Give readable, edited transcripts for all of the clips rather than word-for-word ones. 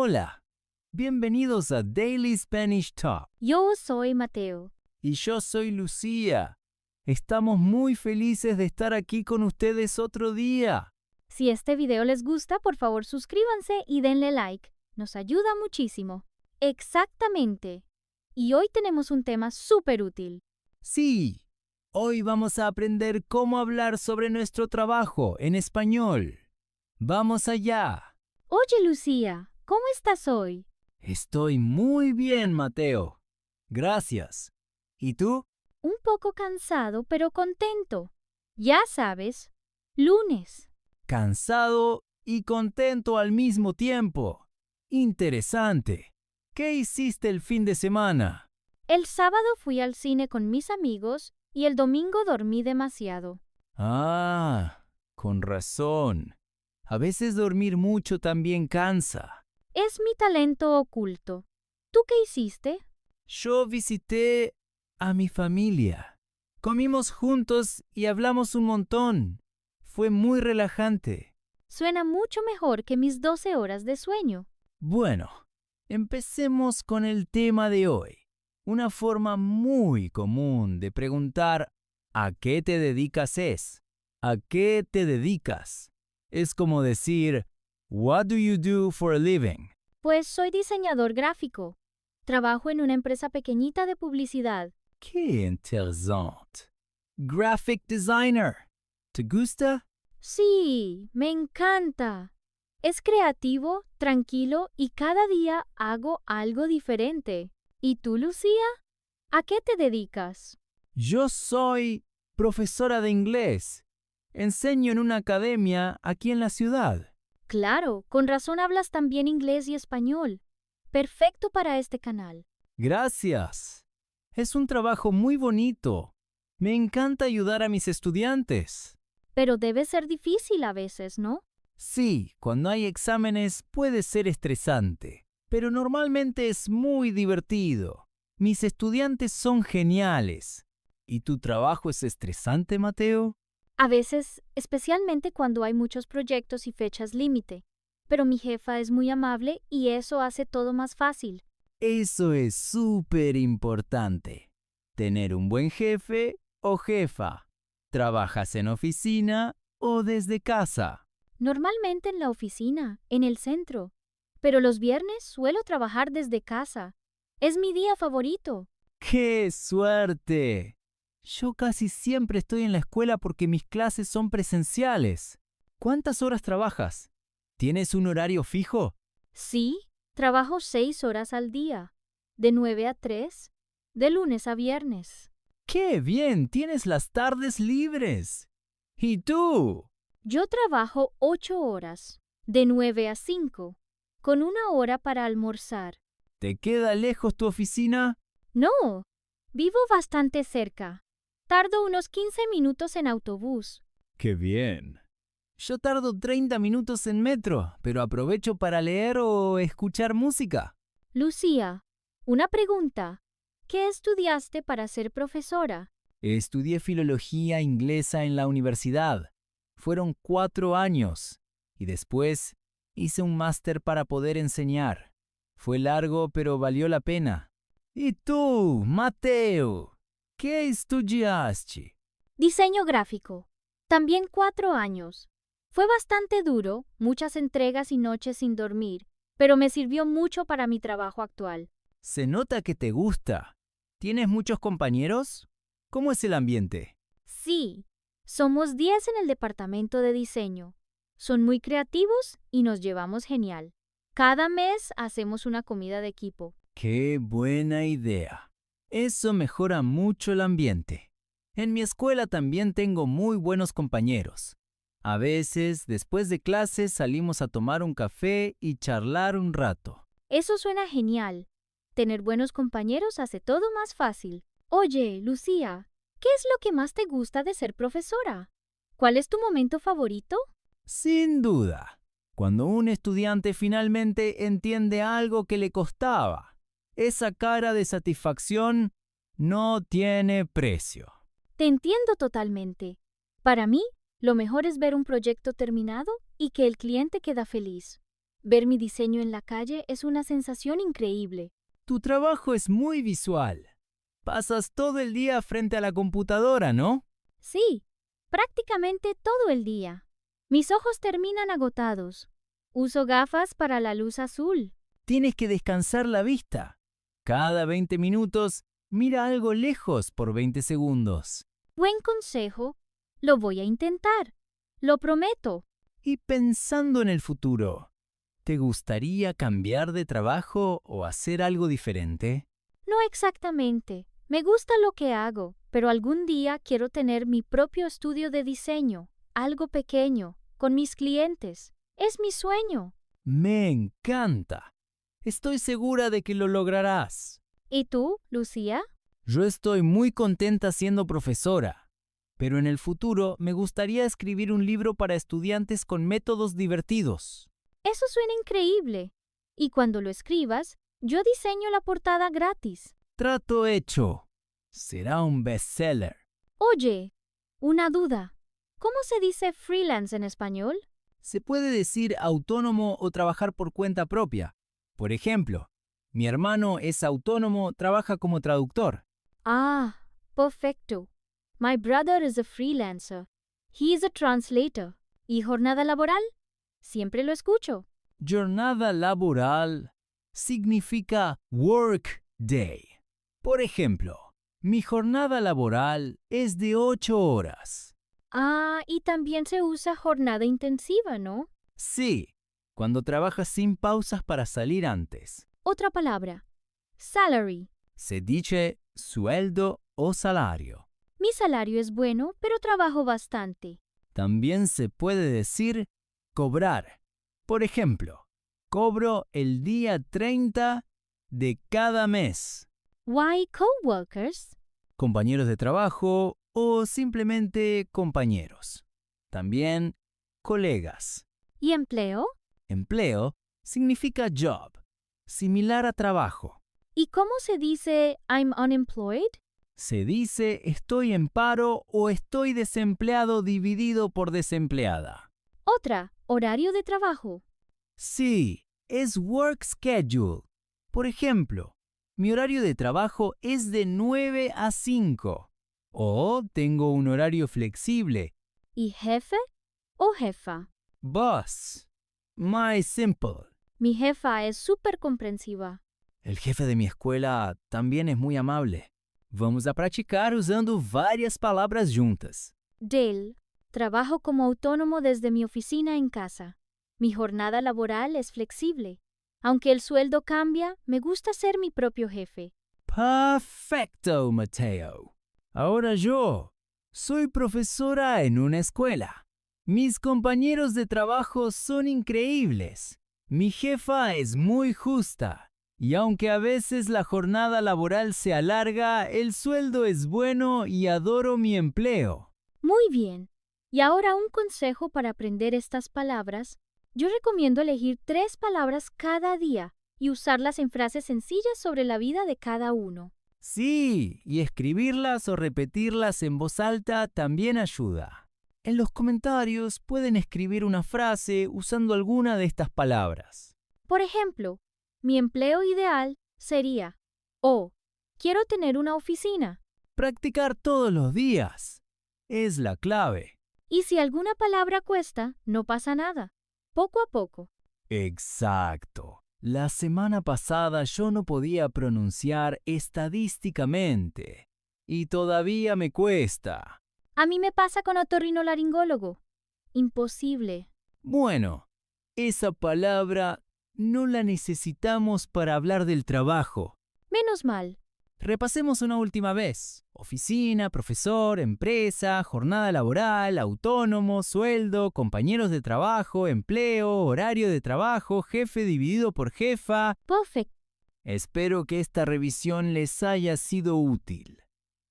Hola, bienvenidos a Daily Spanish Talk. Yo soy Mateo. Y yo soy Lucía. Estamos muy felices de estar aquí con ustedes otro día. Si este video les gusta, por favor suscríbanse y denle like. Nos ayuda muchísimo. Exactamente. Y hoy tenemos un tema súper útil. Sí, hoy vamos a aprender cómo hablar sobre nuestro trabajo en español. ¡Vamos allá! Oye, Lucía, ¿cómo estás hoy? Estoy muy bien, Mateo. Gracias. ¿Y tú? Un poco cansado, pero contento. Ya sabes, lunes. Cansado y contento al mismo tiempo. Interesante. ¿Qué hiciste el fin de semana? El sábado fui al cine con mis amigos y el domingo dormí demasiado. Ah, con razón. A veces dormir mucho también cansa. Es mi talento oculto. ¿Tú qué hiciste? Yo visité a mi familia. Comimos juntos y hablamos un montón. Fue muy relajante. Suena mucho mejor que mis 12 horas de sueño. Bueno, empecemos con el tema de hoy. Una forma muy común de preguntar ¿a qué te dedicas es? ¿A qué te dedicas? Es como decir What do you do for a living? Pues soy diseñador gráfico. Trabajo en una empresa pequeñita de publicidad. ¡Qué interesante! Graphic designer. ¿Te gusta? Sí, me encanta. Es creativo, tranquilo y cada día hago algo diferente. ¿Y tú, Lucía? ¿A qué te dedicas? Yo soy profesora de inglés. Enseño en una academia aquí en la ciudad. Claro, con razón hablas también inglés y español. Perfecto para este canal. Gracias. Es un trabajo muy bonito. Me encanta ayudar a mis estudiantes. Pero debe ser difícil a veces, ¿no? Sí, cuando hay exámenes puede ser estresante, pero normalmente es muy divertido. Mis estudiantes son geniales. ¿Y tu trabajo es estresante, Mateo? A veces, especialmente cuando hay muchos proyectos y fechas límite. Pero mi jefa es muy amable y eso hace todo más fácil. Eso es súper importante. Tener un buen jefe o jefa. ¿Trabajas en oficina o desde casa? Normalmente en la oficina, en el centro. Pero los viernes suelo trabajar desde casa. Es mi día favorito. ¡Qué suerte! Yo casi siempre estoy en la escuela porque mis clases son presenciales. ¿Cuántas horas trabajas? ¿Tienes un horario fijo? Sí, trabajo 6 horas al día. De 9 a 3, de lunes a viernes. ¡Qué bien! Tienes las tardes libres. ¿Y tú? Yo trabajo 8 horas, de 9 a 5, con una hora para almorzar. ¿Te queda lejos tu oficina? No, vivo bastante cerca. Tardo unos 15 minutos en autobús. ¡Qué bien! Yo tardo 30 minutos en metro, pero aprovecho para leer o escuchar música. Lucía, una pregunta. ¿Qué estudiaste para ser profesora? Estudié filología inglesa en la universidad. Fueron 4 años y después hice un máster para poder enseñar. Fue largo, pero valió la pena. ¿Y tú, Mateo? ¿Qué estudiaste? Diseño gráfico. También 4 años. Fue bastante duro, muchas entregas y noches sin dormir, pero me sirvió mucho para mi trabajo actual. Se nota que te gusta. ¿Tienes muchos compañeros? ¿Cómo es el ambiente? Sí, somos 10 en el departamento de diseño. Son muy creativos y nos llevamos genial. Cada mes hacemos una comida de equipo. ¡Qué buena idea! Eso mejora mucho el ambiente. En mi escuela también tengo muy buenos compañeros. A veces, después de clases, salimos a tomar un café y charlar un rato. Eso suena genial. Tener buenos compañeros hace todo más fácil. Oye, Lucía, ¿qué es lo que más te gusta de ser profesora? ¿Cuál es tu momento favorito? Sin duda, cuando un estudiante finalmente entiende algo que le costaba, esa cara de satisfacción no tiene precio. Te entiendo totalmente. Para mí, lo mejor es ver un proyecto terminado y que el cliente queda feliz. Ver mi diseño en la calle es una sensación increíble. Tu trabajo es muy visual. Pasas todo el día frente a la computadora, ¿no? Sí, prácticamente todo el día. Mis ojos terminan agotados. Uso gafas para la luz azul. Tienes que descansar la vista. Cada 20 minutos, mira algo lejos por 20 segundos. Buen consejo. Lo voy a intentar. Lo prometo. Y pensando en el futuro, ¿te gustaría cambiar de trabajo o hacer algo diferente? No exactamente. Me gusta lo que hago, pero algún día quiero tener mi propio estudio de diseño, algo pequeño, con mis clientes. Es mi sueño. Me encanta. Estoy segura de que lo lograrás. ¿Y tú, Lucía? Yo estoy muy contenta siendo profesora, pero en el futuro me gustaría escribir un libro para estudiantes con métodos divertidos. Eso suena increíble. Y cuando lo escribas, yo diseño la portada gratis. Trato hecho. Será un bestseller. Oye, una duda. ¿Cómo se dice freelance en español? Se puede decir autónomo o trabajar por cuenta propia. Por ejemplo, mi hermano es autónomo, trabaja como traductor. Ah, perfecto. My brother is a freelancer. He is a translator. ¿Y jornada laboral? Siempre lo escucho. Jornada laboral significa work day. Por ejemplo, mi jornada laboral es de 8 horas. Ah, y también se usa jornada intensiva, ¿no? Sí, cuando trabajas sin pausas para salir antes. Otra palabra. Salary. Se dice sueldo o salario. Mi salario es bueno, pero trabajo bastante. También se puede decir cobrar. Por ejemplo, cobro el día 30 de cada mes. Why coworkers? Compañeros de trabajo o simplemente compañeros. También colegas. ¿Y empleo? Empleo significa job, similar a trabajo. ¿Y cómo se dice I'm unemployed? Se dice estoy en paro o estoy desempleado dividido por desempleada. Otra, horario de trabajo. Sí, es work schedule. Por ejemplo, mi horario de trabajo es de 9 a 5. O tengo un horario flexible. ¿Y jefe o jefa? Boss. My simple. Mi jefa es súper comprensiva. El jefe de mi escuela también es muy amable. Vamos a praticar usando varias palabras juntas. Dale, trabajo como autónomo desde mi oficina en casa. Mi jornada laboral es flexible. Aunque el sueldo cambia, me gusta ser mi propio jefe. Perfecto, Mateo. Ahora yo soy profesora en una escuela. Mis compañeros de trabajo son increíbles. Mi jefa es muy justa. Y aunque a veces la jornada laboral se alarga, el sueldo es bueno y adoro mi empleo. Muy bien. Y ahora un consejo para aprender estas palabras. Yo recomiendo elegir 3 palabras cada día y usarlas en frases sencillas sobre la vida de cada uno. Sí, y escribirlas o repetirlas en voz alta también ayuda. En los comentarios pueden escribir una frase usando alguna de estas palabras. Por ejemplo, mi empleo ideal sería o quiero tener una oficina. Practicar todos los días es la clave. Y si alguna palabra cuesta, no pasa nada. Poco a poco. Exacto. La semana pasada yo no podía pronunciar estadísticamente. Y todavía me cuesta. A mí me pasa con otorrinolaringólogo. Imposible. Bueno, esa palabra no la necesitamos para hablar del trabajo. Menos mal. Repasemos una última vez. Oficina, profesor, empresa, jornada laboral, autónomo, sueldo, compañeros de trabajo, empleo, horario de trabajo, jefe dividido por jefa. Perfect. Espero que esta revisión les haya sido útil.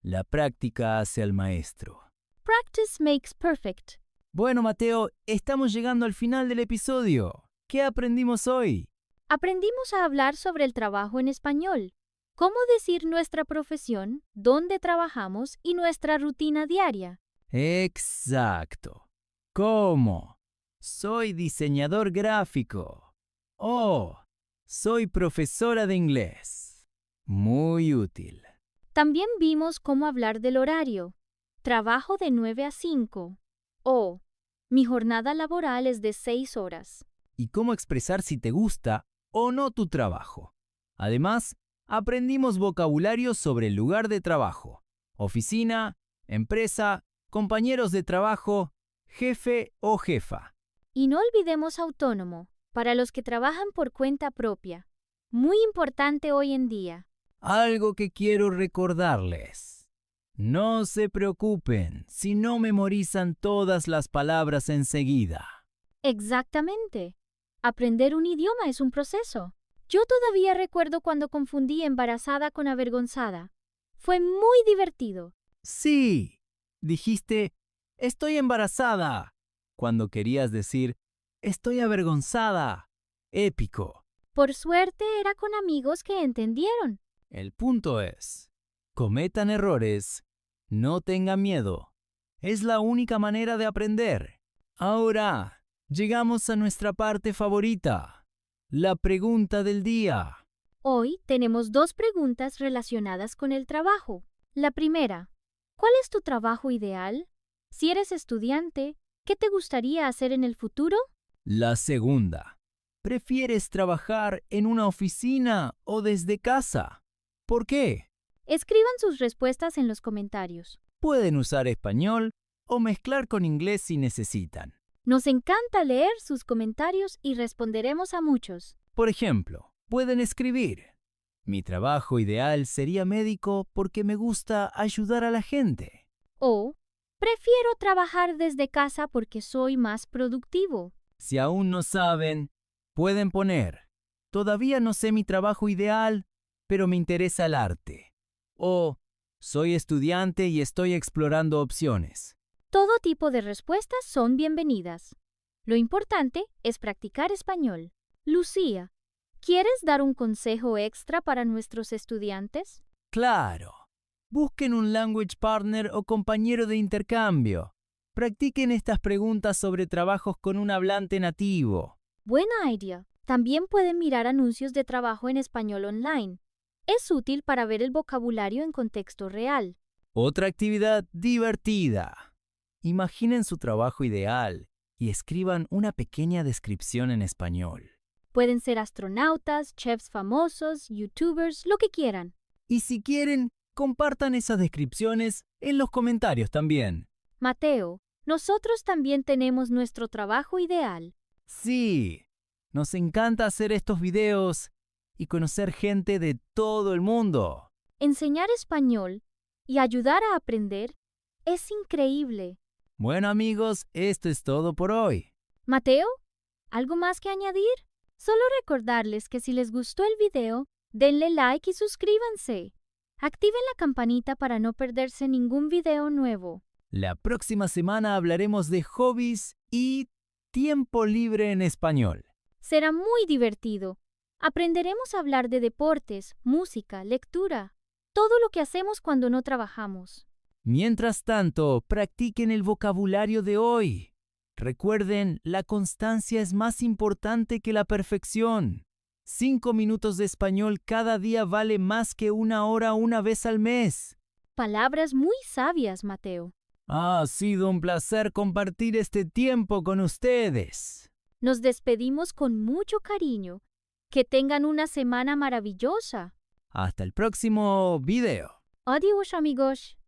La práctica hace al maestro. Practice makes perfect. Bueno, Mateo, estamos llegando al final del episodio. ¿Qué aprendimos hoy? Aprendimos a hablar sobre el trabajo en español. Cómo decir nuestra profesión, dónde trabajamos y nuestra rutina diaria. Exacto. ¿Cómo? Soy diseñador gráfico. Oh, soy profesora de inglés. Muy útil. También vimos cómo hablar del horario. Trabajo de 9 a 5. O mi jornada laboral es de 6 horas. Y cómo expresar si te gusta o no tu trabajo. Además, aprendimos vocabulario sobre el lugar de trabajo, oficina, empresa, compañeros de trabajo, jefe o jefa. Y no olvidemos autónomo, para los que trabajan por cuenta propia. Muy importante hoy en día. Algo que quiero recordarles. No se preocupen si no memorizan todas las palabras enseguida. Exactamente. Aprender un idioma es un proceso. Yo todavía recuerdo cuando confundí embarazada con avergonzada. Fue muy divertido. Sí, dijiste, estoy embarazada, cuando querías decir, estoy avergonzada. Épico. Por suerte era con amigos que entendieron. El punto es, cometan errores, no tengan miedo. Es la única manera de aprender. Ahora, llegamos a nuestra parte favorita, la pregunta del día. Hoy tenemos 2 preguntas relacionadas con el trabajo. La primera, ¿cuál es tu trabajo ideal? Si eres estudiante, ¿qué te gustaría hacer en el futuro? La segunda, ¿prefieres trabajar en una oficina o desde casa? ¿Por qué? Escriban sus respuestas en los comentarios. Pueden usar español o mezclar con inglés si necesitan. Nos encanta leer sus comentarios y responderemos a muchos. Por ejemplo, pueden escribir, mi trabajo ideal sería médico porque me gusta ayudar a la gente. O, prefiero trabajar desde casa porque soy más productivo. Si aún no saben, pueden poner, todavía no sé mi trabajo ideal, pero me interesa el arte. O, soy estudiante y estoy explorando opciones. Todo tipo de respuestas son bienvenidas. Lo importante es practicar español. Lucía, ¿quieres dar un consejo extra para nuestros estudiantes? Claro. Busquen un language partner o compañero de intercambio. Practiquen estas preguntas sobre trabajos con un hablante nativo. Buena idea. También pueden mirar anuncios de trabajo en español online. Es útil para ver el vocabulario en contexto real. Otra actividad divertida. Imaginen su trabajo ideal y escriban una pequeña descripción en español. Pueden ser astronautas, chefs famosos, youtubers, lo que quieran. Y si quieren, compartan esas descripciones en los comentarios también. Mateo, nosotros también tenemos nuestro trabajo ideal. Sí, nos encanta hacer estos videos y conocer gente de todo el mundo. Enseñar español y ayudar a aprender es increíble. Bueno amigos, esto es todo por hoy. Mateo, ¿algo más que añadir? Solo recordarles que si les gustó el video, denle like y suscríbanse. Activen la campanita para no perderse ningún video nuevo. La próxima semana hablaremos de hobbies y tiempo libre en español. Será muy divertido. Aprenderemos a hablar de deportes, música, lectura, todo lo que hacemos cuando no trabajamos. Mientras tanto, practiquen el vocabulario de hoy. Recuerden, la constancia es más importante que la perfección. 5 minutos de español cada día vale más que 1 hora una vez al mes. Palabras muy sabias, Mateo. Ha sido un placer compartir este tiempo con ustedes. Nos despedimos con mucho cariño. Que tengan una semana maravillosa. Hasta el próximo video. Adiós, amigos.